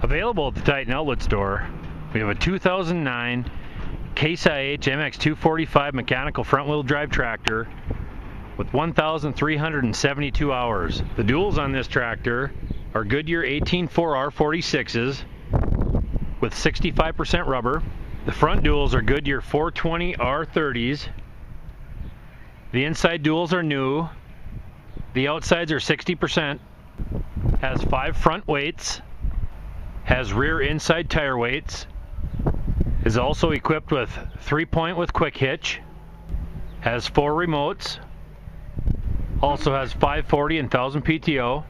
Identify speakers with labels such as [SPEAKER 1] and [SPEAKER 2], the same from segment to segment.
[SPEAKER 1] Available at the Titan Outlet Store, we have a 2009 Case IH MX245 mechanical front-wheel drive tractor with 1,372 hours. The duals on this tractor are Goodyear 184R46s with 65% rubber. The front duals are Goodyear 420R30s. The inside duals are new. The outsides are 60%. Has 5 front weights. Has rear inside tire weights, is also equipped with 3-point with quick hitch, has 4 remotes, also has 540 and 1000 PTO.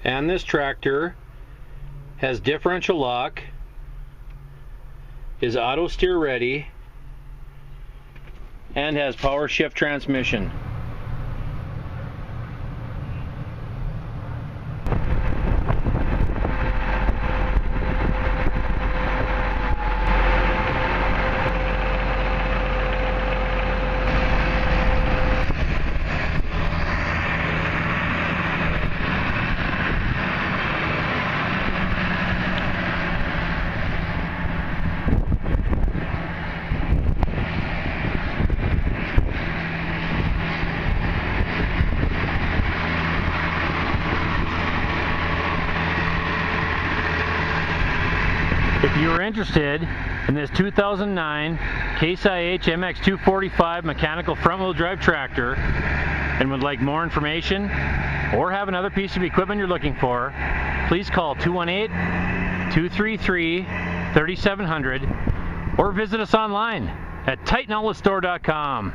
[SPEAKER 1] And this tractor has differential lock, is AutoSteer Ready, and has power shift transmission. If you are interested in this 2009 Case IH MX245 mechanical front-wheel drive tractor and would like more information or have another piece of equipment you're looking for, please call 218-233-3700 or visit us online at TitanOutletStore.com.